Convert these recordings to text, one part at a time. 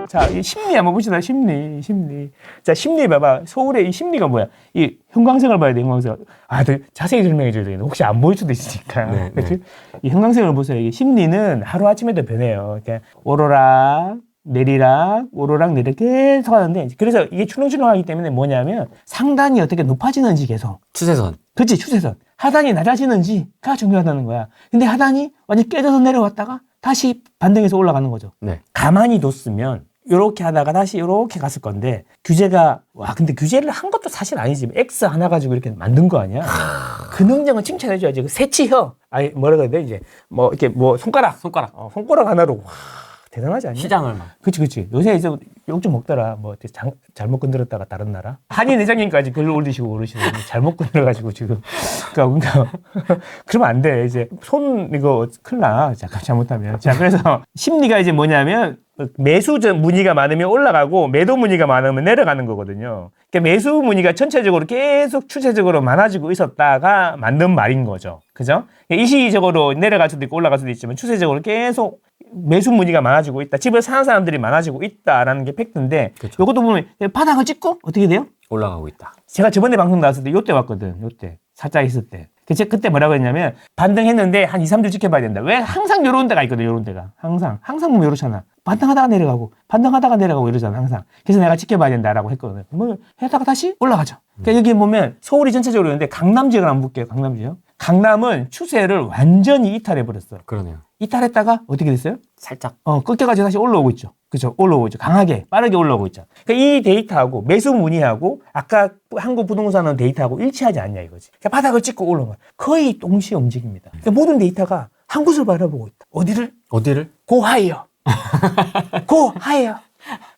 자, 이 심리 한번 봅시다. 심리. 자, 심리 봐봐. 서울의 이 심리가 뭐야? 이 형광색을 봐야 돼. 형광색. 아, 더 자세히 설명해 줘야 되겠네. 혹시 안 보일 수도 있으니까. 네, 그렇지? 이 형광색을 보세요. 이 심리는 하루 아침에도 변해요. 그러니까 오로락, 내리락, 오로락, 내리락 계속 하는데, 그래서 이게 출렁출렁하기 때문에 뭐냐면 상단이 어떻게 높아지는지 계속. 추세선. 그렇지, 추세선. 하단이 낮아지는지가 중요하다는 거야. 근데 하단이 완전 깨져서 내려왔다가 다시 반등해서 올라가는 거죠. 네. 가만히 뒀으면 요렇게 하다가 다시 요렇게 갔을 건데, 규제가, 와, 근데 규제를 한 것도 사실 아니지. X 하나 가지고 이렇게 만든 거 아니야? 그 능력은 칭찬해줘야지. 그 새치혀. 아니, 뭐라 그래야 돼? 이제, 뭐, 이렇게 뭐, 손가락. 손가락 하나로. 와, 대단하지 않냐? 시장을 막. 그치. 요새 이제 욕 좀 먹더라. 뭐, 잘못 건드렸다가 다른 나라. 한인 회장님까지 글 올리시고 그러시고, 잘못 건드려가지고 지금. 그러니까, 그러면 안 돼. 이제, 이거, 큰일 나. 잠깐 잘못하면. 자, 그래서, 심리가 이제 뭐냐면, 매수 문의가 많으면 올라가고, 매도 문의가 많으면 내려가는 거거든요. 그러니까 매수 문의가 전체적으로 계속 추세적으로 많아지고 있었다가 만든 말인 거죠. 그죠? 일시적으로 내려갈 수도 있고 올라갈 수도 있지만, 추세적으로 계속 매수 문의가 많아지고 있다. 집을 사는 사람들이 많아지고 있다라는 게 팩트인데, 그쵸. 요것도 보면 바닥을 찍고 어떻게 돼요? 올라가고 있다. 제가 저번에 방송 나왔을 때 요때 왔거든. 요때. 살짝 있을 때. 그때 뭐라고 했냐면, 반등했는데 한 2, 3주 지켜봐야 된다. 왜? 항상 요런 데가 있거든, 요런 데가. 항상 보면 요렇잖아. 반등하다가 내려가고 이러잖아, 항상. 그래서 내가 지켜봐야 된다라고 했거든. 뭐, 했다가 다시 올라가죠. 그러니까 여기 보면 서울이 전체적으로 있는데 강남 지역을 한번 볼게요, 강남 지역. 강남은 추세를 완전히 이탈해버렸어요. 그러네요. 이탈했다가 어떻게 됐어요? 살짝. 꺾여가지고 다시 올라오고 있죠. 그죠? 올라오고 있죠. 강하게, 빠르게 올라오고 있죠. 그러니까 이 데이터하고 매수 문의하고 아까 한국 부동산은 데이터하고 일치하지 않냐 이거지. 그러니까 바닥을 찍고 올라오는 거야. 거의 동시에 움직입니다. 그러니까 모든 데이터가 한 곳을 바라보고 있다. 어디를? 고 하이어. 고 하이어.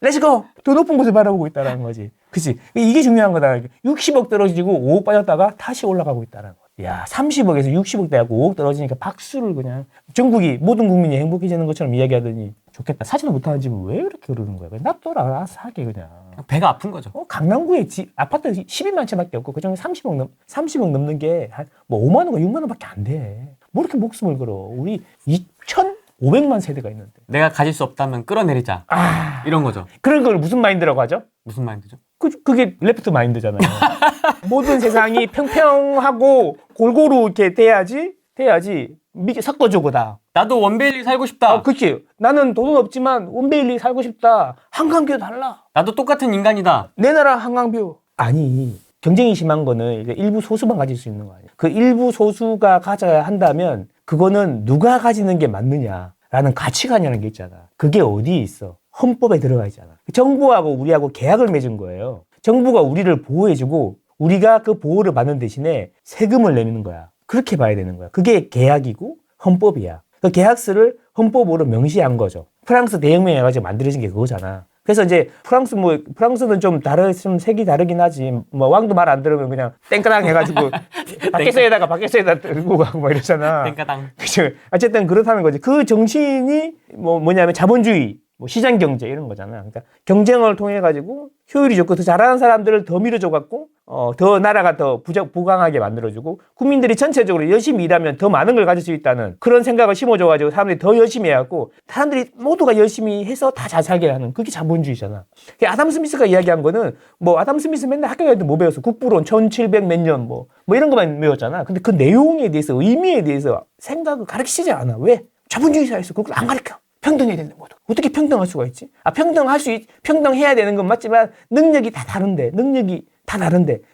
렛츠고. 더 높은 곳을 바라보고 있다는 거지. 그치? 이게 중요한 거다. 60억 떨어지고 5억 빠졌다가 다시 올라가고 있다는 거야. 야, 30억에서 60억 돼갖고 5억 떨어지니까 박수를 그냥 전국이 모든 국민이 행복해지는 것처럼 이야기하더니 좋겠다. 사지도 못하는 집은 왜 그렇게 그러는 거야? 그냥 놔둬라. 알아서 하게 그냥. 배가 아픈 거죠. 강남구에 아파트 12만 채밖에 없고 그중에 30억 넘는 게 한 뭐 5만 원과 6만 원밖에 안 돼. 뭐 이렇게 목숨을 걸어. 우리 2,500만 세대가 있는데. 내가 가질 수 없다면 끌어내리자. 이런 거죠. 그런 걸 무슨 마인드라고 하죠? 무슨 마인드죠? 그게 레프트 마인드잖아요. 모든 세상이 평평하고 골고루 이렇게 돼야지 섞어주고 다. 나도 원베일리 살고 싶다. 그치. 나는 돈은 없지만 원베일리 살고 싶다. 한강뷰 달라. 나도 똑같은 인간이다. 내 나라 한강뷰. 아니, 경쟁이 심한 거는 일부 소수만 가질 수 있는 거 아니야. 그 일부 소수가 가져야 한다면 그거는 누가 가지는 게 맞느냐라는 가치관이라는 게 있잖아. 그게 어디에 있어? 헌법에 들어가 있잖아. 정부하고 우리하고 계약을 맺은 거예요. 정부가 우리를 보호해주고 우리가 그 보호를 받는 대신에 세금을 내는 거야. 그렇게 봐야 되는 거야. 그게 계약이고 헌법이야. 그 계약서를 헌법으로 명시한 거죠. 프랑스 대혁명 해가지고 만들어진 게 그거잖아. 그래서 이제 프랑스는 좀 색이 다르긴 하지. 뭐 왕도 말 안 들으면 그냥 땡까당 해가지고 밖에서에다가 들고 가고 막 이러잖아. 땡까당. 그죠. 어쨌든 그렇다는 거지. 그 정신이 뭐냐면 자본주의, 시장 경제 이런 거잖아. 그러니까 경쟁을 통해 가지고 효율이 좋고 더 잘하는 사람들을 더 밀어줘 갖고 더 나라가 더 부강하게 만들어주고 국민들이 전체적으로 열심히 일하면 더 많은 걸 가질 수 있다는 그런 생각을 심어줘 가지고 사람들이 더 열심히 해갖고 사람들이 모두가 열심히 해서 다 잘 살게 하는 그게 자본주의잖아. 아담 스미스가 이야기한 거는 아담 스미스 맨날 학교 다닐 때 뭐 배웠어? 국부론 1700 몇 년 뭐 이런 것만 배웠잖아. 근데 그 내용에 대해서 의미에 대해서 생각을 가르치지 않아. 왜? 자본주의 사회에서 그걸 안 가르쳐. 평등해야 되는 모두. 어떻게 평등할 수가 있지? 평등해야 되는 건 맞지만 능력이 다 다른데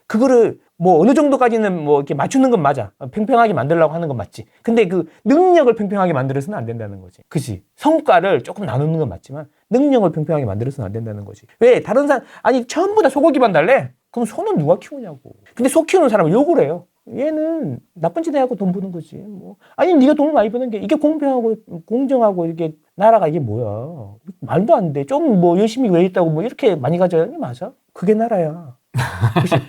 그거를 어느 정도까지는 이렇게 맞추는 건 맞아. 평평하게 만들려고 하는 건 맞지. 근데 그 능력을 평평하게 만들어서는 안 된다는 거지. 그치? 성과를 조금 나누는 건 맞지만 능력을 평평하게 만들어서는 안 된다는 거지. 왜? 다른 사람, 전부 다 소고기만 달래? 그럼 소는 누가 키우냐고. 근데 소 키우는 사람은 욕을 해요. 얘는 나쁜 짓 해갖고 돈 버는 거지. 네가 돈을 많이 버는 게 이게 공평하고 공정하고 이게 나라가 이게 뭐야. 말도 안 돼. 좀 열심히 왜 있다고 이렇게 많이 가져야 맞아? 그게 나라야.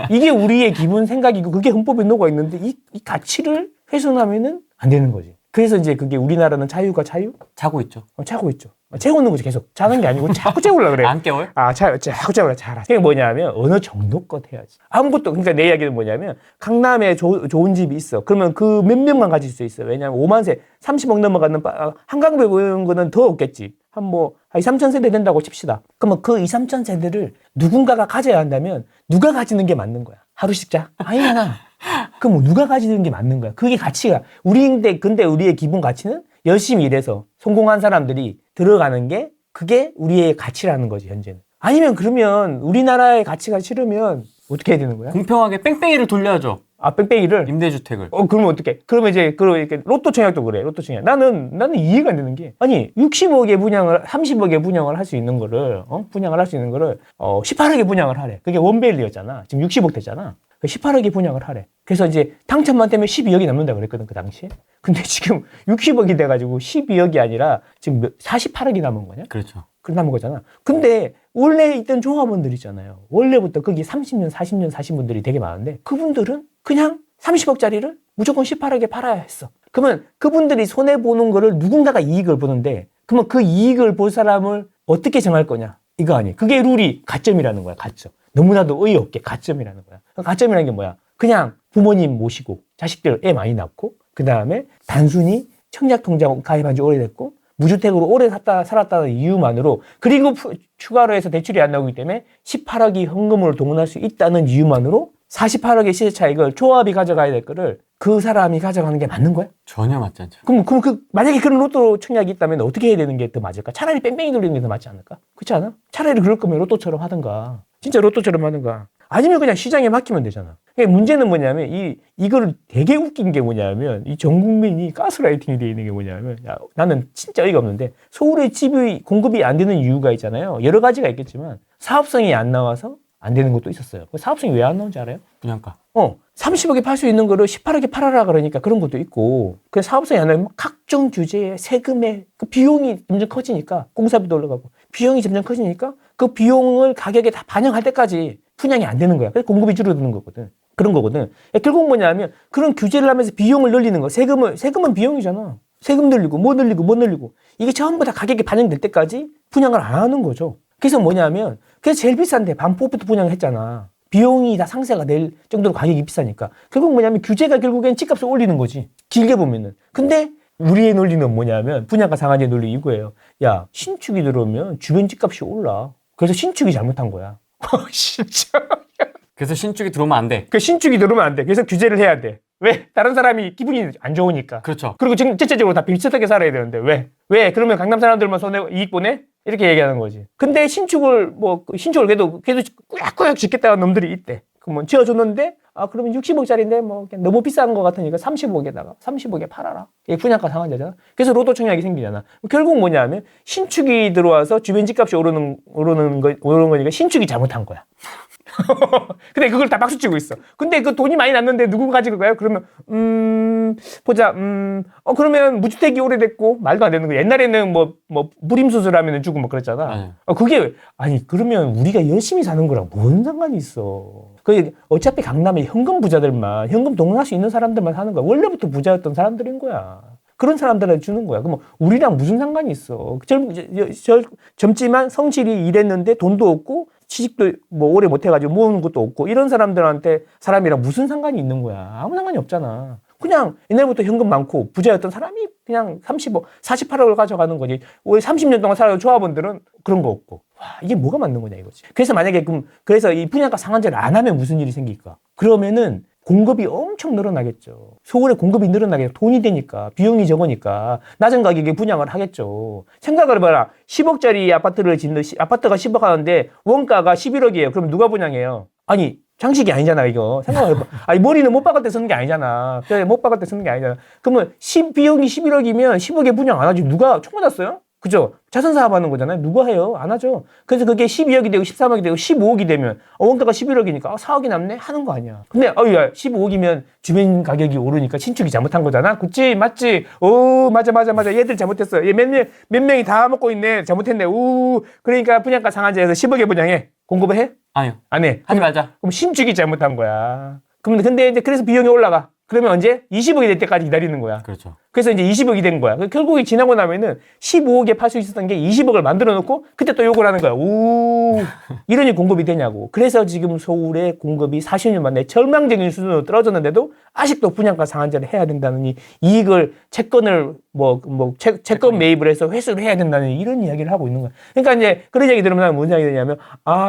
이게 우리의 기본 생각이고 그게 헌법에 녹아 있는데 이 가치를 훼손하면은 안 되는 거지. 그래서 이제 그게 우리나라는 자고 있죠. 자고 있죠. 재우는 거지 계속. 자는 게 아니고 자꾸 재우려고 그래. 안 깨워요? 자꾸 재우려 자라. 그게 뭐냐면 어느 정도껏 해야지. 아무것도 그러니까 내 이야기는 뭐냐면 강남에 좋은 집이 있어. 그러면 그 몇 명만 가질 수 있어. 왜냐면 5만 세 30억 넘어가는 한강뷰 보이는 거는 더 없겠지. 한 2, 3천 세대 된다고 칩시다. 그러면 그 2, 3천 세대를 누군가가 가져야 한다면 누가 가지는 게 맞는 거야? 하루씩 자? 아니잖아. 그럼 뭐 누가 가지는 게 맞는 거야? 그게 가치가. 근데 우리의 기본 가치는 열심히 일해서 성공한 사람들이 들어가는 게 그게 우리의 가치라는 거지, 현재는. 아니면 그러면 우리나라의 가치가 싫으면 어떻게 해야 되는 거야? 공평하게 뺑뺑이를 돌려야죠. 아, 뺑뺑이를? 임대주택을. 그러면 어떻게? 그러면 이제, 이렇게 로또 청약도 그래, 로또 청약. 나는 이해가 안 되는 게, 아니, 60억에 분양을, 30억에 분양을 할 수 있는 거를, 분양을 할 수 있는 거를, 18억에 분양을 하래. 그게 원밸리였잖아. 지금 60억 됐잖아. 18억에 분양을 하래. 그래서 이제 당첨만 되면 12억이 남는다 그랬거든, 그 당시에. 근데 지금 60억이 돼가지고 12억이 아니라 지금 48억이 남은 거냐? 그렇죠. 그 남은 거잖아. 근데 원래 있던 조합원들 있잖아요. 원래부터 거기 30년, 40년 사신 분들이 되게 많은데 그분들은 그냥 30억짜리를 무조건 18억에 팔아야 했어. 그러면 그분들이 손해보는 거를 누군가가 이익을 보는데 그러면 그 이익을 볼 사람을 어떻게 정할 거냐? 이거 아니. 그게 룰이 가점이라는 거야, 가점. 너무나도 어이없게 가점이라는 거야. 가점이라는 게 뭐야? 그냥 부모님 모시고 자식들 애 많이 낳고 그 다음에 단순히 청약통장 가입한 지 오래됐고 무주택으로 오래 살았다는 이유만으로 그리고 추가로 해서 대출이 안 나오기 때문에 18억이 현금으로 동원할 수 있다는 이유만으로 48억의 시세 차익을 조합이 가져가야 될 거를 그 사람이 가져가는 게 맞는 거야? 전혀 맞지 않죠. 그럼 만약에 그런 로또 청약이 있다면 어떻게 해야 되는 게 더 맞을까? 차라리 뺑뺑이 돌리는 게 더 맞지 않을까? 그렇지 않아? 차라리 그럴 거면 로또처럼 하든가. 진짜 로또처럼 하든가. 아니면 그냥 시장에 맡기면 되잖아. 그러니까 문제는 뭐냐면 이거를 되게 웃긴 게 뭐냐면 이 전 국민이 가스라이팅이 되어 있는 게 뭐냐면 야, 나는 진짜 어이가 없는데 서울에 집이 공급이 안 되는 이유가 있잖아요. 여러 가지가 있겠지만 사업성이 안 나와서 안 되는 것도 있었어요. 사업성이 왜 안 나온지 알아요? 분양가. 30억에 팔 수 있는 거를 18억에 팔아라 그러니까 그런 것도 있고 그 사업성이 안 나면 각종 규제에 세금에 그 비용이 점점 커지니까 공사비도 올라가고 비용이 점점 커지니까 그 비용을 가격에 다 반영할 때까지 분양이 안 되는 거야. 그래서 공급이 줄어드는 거거든. 그런 거거든. 결국 뭐냐면 그런 규제를 하면서 비용을 늘리는 거. 세금은 비용이잖아. 세금 늘리고 뭐 늘리고 이게 전부 다 가격에 반영될 때까지 분양을 안 하는 거죠. 그래서 뭐냐면 그래서 제일 비싼데 반포부터 분양을 했잖아. 비용이 다 상세가 될 정도로 가격이 비싸니까. 결국 뭐냐면 규제가 결국엔 집값을 올리는 거지. 길게 보면은. 근데 우리의 논리는 뭐냐면 분양가 상한제 논리 이거예요. 야, 신축이 들어오면 주변 집값이 올라. 그래서 신축이 잘못한 거야. 진짜. 그래서 신축이 들어오면 안 돼. 그 신축이 들어오면 안 돼. 그래서 규제를 해야 돼. 왜? 다른 사람이 기분이 안 좋으니까. 그렇죠. 그리고 지금 전체적으로 다 비슷하게 살아야 되는데 왜? 그러면 강남 사람들만 이익 보내? 이렇게 얘기하는 거지. 근데 신축을 그래도 꾸역꾸역 짓겠다는 놈들이 있대. 그러면 지어줬는데 그러면 60억짜리인데 너무 비싼 것 같으니까 30억에 팔아라. 이게 분양가 상한제잖아. 그래서 로또 청약이 생기잖아. 결국 뭐냐면 신축이 들어와서 주변 집값이 오르는 거니까 신축이 잘못한 거야. 근데 그걸 다 박수치고 있어. 근데 그 돈이 많이 났는데 누구 가지고 가요? 그러면 보자. 그러면 무주택이 오래됐고 말도 안 되는 거. 옛날에는 불임수술하면 주고 그랬잖아. 그게 그러면 우리가 열심히 사는 거랑 뭔 상관이 있어? 어차피 강남에 현금 부자들만 현금 동원할 수 있는 사람들만 사는 거야. 원래부터 부자였던 사람들인 거야. 그런 사람들한테 주는 거야. 그럼 우리랑 무슨 상관이 있어? 젊지만 성실히 일했는데 돈도 없고 취직도 오래 못 해가지고 모으는 것도 없고 이런 사람이랑 무슨 상관이 있는 거야? 아무 상관이 없잖아. 그냥 옛날부터 현금 많고 부자였던 사람이 그냥 30억, 48억을 가져가는 거지. 30년 동안 살아온 조합원들은 그런 거 없고. 와, 이게 뭐가 맞는 거냐 이거지. 그래서 만약에 그래서 이 분양가 상한제를 안 하면 무슨 일이 생길까? 그러면은 공급이 엄청 늘어나겠죠. 서울에 공급이 늘어나겠죠. 돈이 되니까, 비용이 적으니까 낮은 가격에 분양을 하겠죠. 생각을 해봐라. 10억짜리 아파트가 10억 하는데 원가가 11억이에요. 그럼 누가 분양해요? 장식이 아니잖아, 이거. 생각을 해봐. 머리는 못 박을 때 쓰는 게 아니잖아. 그래, 못 박을 때 쓰는 게 아니잖아. 그러면 비용이 11억이면 10억에 분양 안 하지. 누가 총 맞았어요? 그죠? 자선사업 하는 거잖아요. 누가 해요? 안 하죠. 그래서 그게 12억이 되고 13억이 되고 15억이 되면 원가가 11억이니까 4억이 남네? 하는 거 아니야. 근데 15억이면 주변 가격이 오르니까 신축이 잘못한 거잖아. 그치? 맞지? 맞아. 얘들 잘못했어. 얘 몇 명이 다 먹고 있네. 잘못했네. 그러니까 분양가 상한제에서 10억에 분양해. 공급을 해? 아니요. 안 해. 하지 말자. 그럼 신축이 잘못한 거야. 근데 이제 그래서 비용이 올라가. 그러면 언제? 20억이 될 때까지 기다리는 거야. 그렇죠. 그래서 이제 20억이 된 거야. 결국에 지나고 나면은 15억에 팔 수 있었던 게 20억을 만들어 놓고 그때 또 욕을 하는 거야. 오, 이러니 공급이 되냐고. 그래서 지금 서울의 공급이 40년 만에 절망적인 수준으로 떨어졌는데도 아직도 분양가 상한제를 해야 된다는 이익을 채권을 채권 매입을 해서 회수를 해야 된다는 이런 이야기를 하고 있는 거야. 그러니까 이제 그런 얘기 들으면 무슨 생각이 드냐면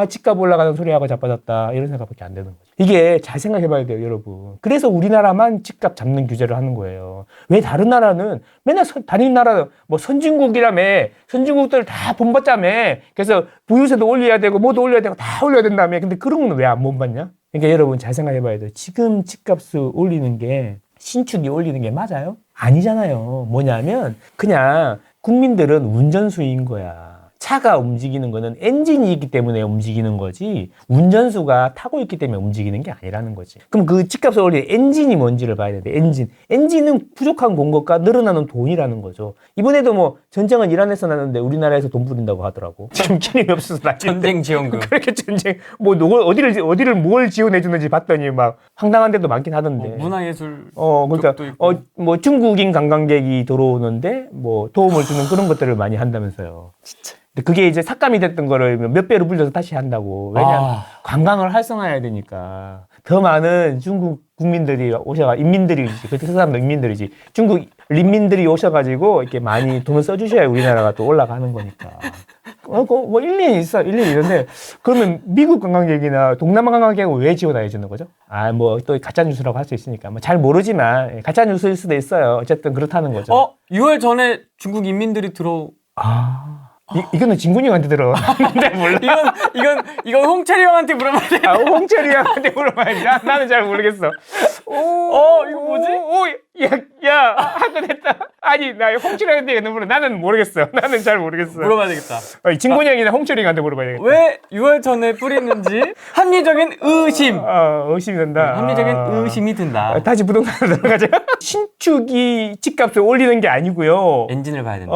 집값 올라가는 소리하고 자빠졌다 이런 생각밖에 안 되는 거죠. 이게 잘 생각해봐야 돼요, 여러분. 그래서 우리나라만 집값 잡는 규제를 하는 거예요. 왜 다른 나라는 맨날 다른 나라 선진국이라며 선진국들 다 본받자며 그래서 부유세도 올려야 되고 뭐도 올려야 되고 다 올려야 된다며. 근데 그런 건 왜 안 본받냐? 그러니까 여러분 잘 생각해봐야 돼요. 지금 집값을 올리는 게 신축이 올리는 게 맞아요? 아니잖아요. 뭐냐면 그냥 국민들은 운전수인 거야. 차가 움직이는 거는 엔진이 있기 때문에 움직이는 거지 운전수가 타고 있기 때문에 움직이는 게 아니라는 거지. 그럼 그 집값을 올릴 엔진이 뭔지를 봐야 되는데 엔진은 부족한 공급과 늘어나는 돈이라는 거죠. 이번에도 전쟁은 이란에서 났는데 우리나라에서 돈 부린다고 하더라고. 지금 기름이 없어서 전쟁 지원금. 그렇게 전쟁 어디를 뭘 지원해 주는지 봤더니 막 황당한 데도 많긴 하던데. 문화예술. 그러니까 중국인 관광객이 들어오는데 도움을 주는 그런 것들을 많이 한다면서요. 진짜. 그게 이제 삭감이 됐던 거를 몇 배로 불려서 다시 한다고. 왜냐하면 관광을 활성화해야 되니까. 더 많은 중국 국민들이 인민들이지. 그 사람도 인민들이지. 중국 린민들이 오셔가지고 이렇게 많이 돈을 써주셔야 우리나라가 또 올라가는 거니까. 1년이 있어. 1년이 있는데, 그러면 미국 관광객이나 동남아 관광객은 왜 지원해 주는 거죠? 또 가짜뉴스라고 할 수 있으니까. 잘 모르지만, 가짜뉴스일 수도 있어요. 어쨌든 그렇다는 거죠. 6월 전에 중국 인민들이 이거는 진군이 형한테 들어. 근데 몰라. 이건 홍철이 형한테 물어봐야 돼. 홍철이 형한테 물어봐야지. 나는 잘 모르겠어. 이거 뭐지? 하고 됐다. 아니, 나 홍철이 형한테 물어. 나는 모르겠어. 나는 잘 모르겠어. 물어봐야 되겠다. 진군이 형이나 홍철이 형한테 물어봐야겠다. 왜 6월 전에 뿌리는지 합리적인 의심. 의심이 든다. 합리적인 의심이 든다. 다시 부동산으로 들어가자. 신축이 집값을 올리는 게 아니고요. 엔진을 봐야 된다.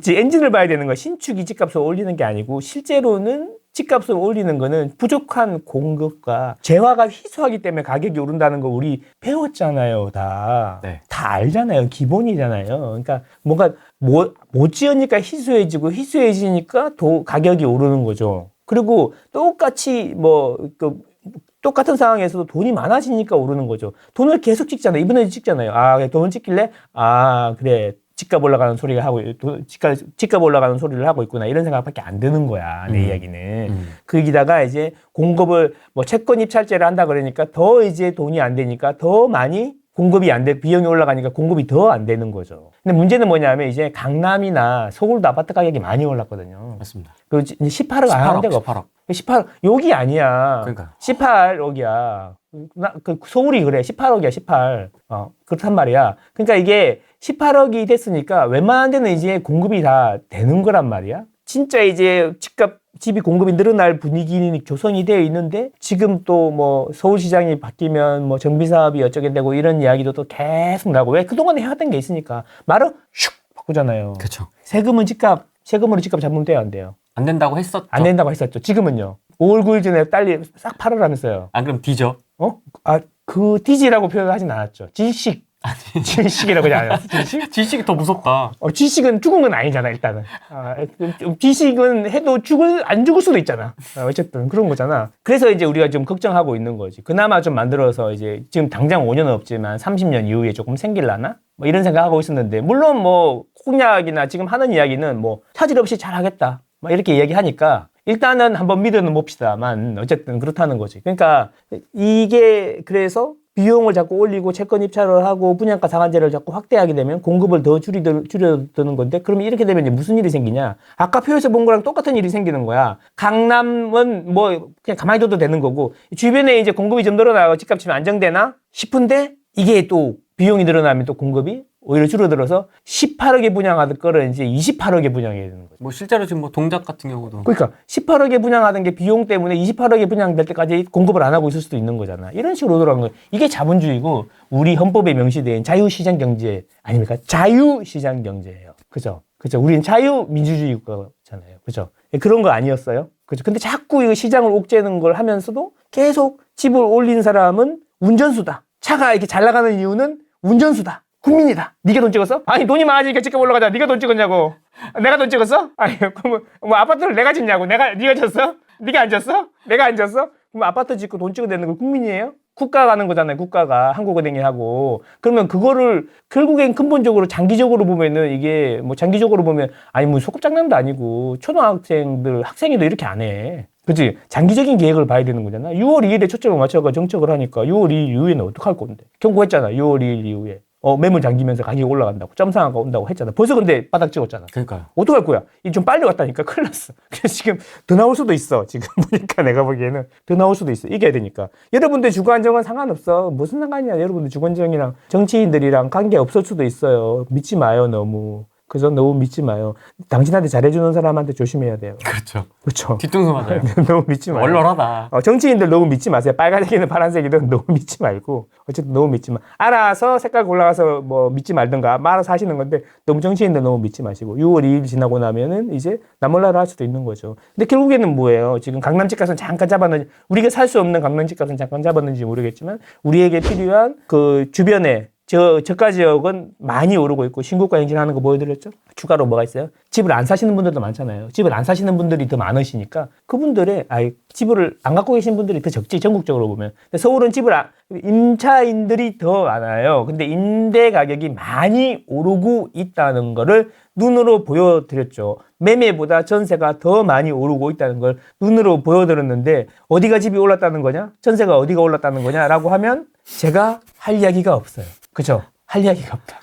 엔진을 봐야 되는 거야. 신축이 집값을 올리는 게 아니고 실제로는 집값을 올리는 거는 부족한 공급과 재화가 희소하기 때문에 가격이 오른다는 거 우리 배웠잖아요, 다. 네. 다 알잖아요. 기본이잖아요. 그러니까 뭔가 못 지으니까 희소해지니까 가격이 오르는 거죠. 그리고 똑같이 똑같은 상황에서도 돈이 많아지니까 오르는 거죠. 돈을 계속 찍잖아요. 이번에 찍잖아요. 돈을 찍길래 그래. 집값 올라가는 소리가 집값 올라가는 소리를 하고 있구나 이런 생각밖에 안 드는 거야 내 이야기는. 거기다가 이제 공급을 채권 입찰제를 한다 그러니까 더 이제 돈이 안 되니까 더 많이 공급이 안 돼 비용이 올라가니까 공급이 더 안 되는 거죠. 근데 문제는 뭐냐면 이제 강남이나 서울도 아파트 가격이 많이 올랐거든요. 맞습니다. 그 18억 안 하는 데가 18억. 18억 여기 아니야. 그러니까 18억이야. 서울이 그래 18억이야 18. 그렇단 말이야. 그러니까 이게 18억이 됐으니까 웬만한 데는 이제 공급이 다 되는 거란 말이야. 진짜 이제 집이 공급이 늘어날 분위기는 조성이 되어 있는데 지금 또 서울시장이 바뀌면 정비사업이 어쩌겠다고 이런 이야기도 또 계속 나고 왜 그동안에 해왔던 게 있으니까 말을 슉 바꾸잖아요. 그렇죠. 세금으로 집값 잡으면 돼요, 안 돼요? 안 된다고 했었죠. 안 된다고 했었죠. 지금은요. 5월 9일 전에 딸리 싹 팔으라면서요. 그럼 뒤져. 그 디지라고 표현을 하진 않았죠. 질식이라고 하지 않았어? 지식이 더 무섭다. 지식은 죽은 건 아니잖아, 일단은. 지식은 해도 안 죽을 수도 있잖아. 어쨌든 그런 거잖아. 그래서 이제 우리가 좀 걱정하고 있는 거지. 그나마 좀 만들어서 이제 지금 당장 5년은 없지만 30년 이후에 조금 생길라나? 이런 생각하고 있었는데, 물론 공약이나 지금 하는 이야기는 차질 없이 잘 하겠다. 이렇게 이야기하니까 일단은 한번 믿어는 봅시다만 어쨌든 그렇다는 거지. 그러니까 이게 그래서 비용을 자꾸 올리고 채권 입찰을 하고 분양가 상한제를 자꾸 확대하게 되면 공급을 더 줄여드는 건데 그러면 이렇게 되면 이제 무슨 일이 생기냐? 아까 표에서 본 거랑 똑같은 일이 생기는 거야. 강남은 그냥 가만히 둬도 되는 거고 주변에 이제 공급이 좀 늘어나고 집값이 안정되나 싶은데 이게 또 비용이 늘어나면 또 공급이 오히려 줄어들어서 18억에 분양하던 거를 이제 28억에 분양해야 되는 거죠. 실제로 지금 동작 같은 경우도. 그러니까 18억에 분양하던 게 비용 때문에 28억에 분양될 때까지 공급을 안 하고 있을 수도 있는 거잖아. 이런 식으로 돌아가는 거예요. 이게 자본주의고 우리 헌법에 명시된 자유시장 경제 아닙니까? 자유시장 경제예요. 그죠? 우리는 자유민주주의 국가잖아요. 그죠? 그런 거 아니었어요? 그죠? 근데 자꾸 이 시장을 옥죄는 걸 하면서도 계속 집을 올린 사람은 운전수다. 차가 이렇게 잘 나가는 이유는 운전수다. 국민이다. 네가 돈 찍었어? 아니 돈이 많아지니까 집값 올라가자. 네가 돈 찍었냐고. 내가 돈 찍었어? 아니 그러면 뭐 아파트를 내가 짓냐고. 네가 졌어? 네가 안 졌어? 내가 안 졌어? 그럼 아파트 짓고 돈 찍어야 되는 거 국민이에요? 국가가 하는 거잖아요. 국가가 한국은행이 하고. 그러면 그거를 결국엔 근본적으로 장기적으로 보면은 이게 뭐 장기적으로 보면 아니 뭐 소꿉장난도 아니고 초등학생들 학생회도 이렇게 안 해. 그치? 장기적인 계획을 봐야 되는 거잖아. 6월 2일에 초점을 맞춰가 정책을 하니까 6월 2일 이후에는 어떡할 건데? 경고했잖아. 6월 2일 이후에. 매물 잠기면서 가격이 올라간다고. 점상화가 온다고 했잖아. 벌써 근데 바닥 찍었잖아. 그러니까요. 어떡할 거야? 이 좀 빨리 왔다니까 큰일 났어. 그래서 지금 더 나올 수도 있어. 지금 보니까 내가 보기에는 더 나올 수도 있어. 이겨야 되니까. 여러분들 주거 안정은 상관없어. 무슨 상관이야. 여러분들 주거 안정이랑 정치인들이랑 관계 없을 수도 있어요. 믿지 마요, 너무. 그래서 너무 믿지 마요. 당신한테 잘해주는 사람한테 조심해야 돼요. 그렇죠. 그렇죠. 뒤통수 맞아요. 너무 믿지 마요. 얼얼하다. 정치인들 너무 믿지 마세요. 빨간색이든 파란색이든 너무 믿지 말고 어쨌든 너무 믿지 마. 알아서 색깔 골라가서 뭐 믿지 말든가 알아서 하시는 건데 너무 정치인들 너무 믿지 마시고 6월 2일 지나고 나면은 이제 나몰라라 할 수도 있는 거죠. 근데 결국에는 뭐예요? 지금 강남 집값은 잠깐 잡았는지 우리가 살 수 없는 강남 집값은 잠깐 잡았는지 모르겠지만 우리에게 필요한 그 주변에 저가 지역은 많이 오르고 있고 신고가 행진하는 거 보여드렸죠? 추가로 뭐가 있어요? 집을 안 사시는 분들도 많잖아요. 집을 안 사시는 분들이 더 많으시니까 그분들의 집을 안 갖고 계신 분들이 더 적지 전국적으로 보면. 근데 서울은 임차인들이 더 많아요. 근데 임대 가격이 많이 오르고 있다는 거를 눈으로 보여드렸죠. 매매보다 전세가 더 많이 오르고 있다는 걸 눈으로 보여드렸는데 어디가 집이 올랐다는 거냐? 전세가 어디가 올랐다는 거냐라고 하면 제가 할 이야기가 없어요. 그죠? 할 이야기가 없다.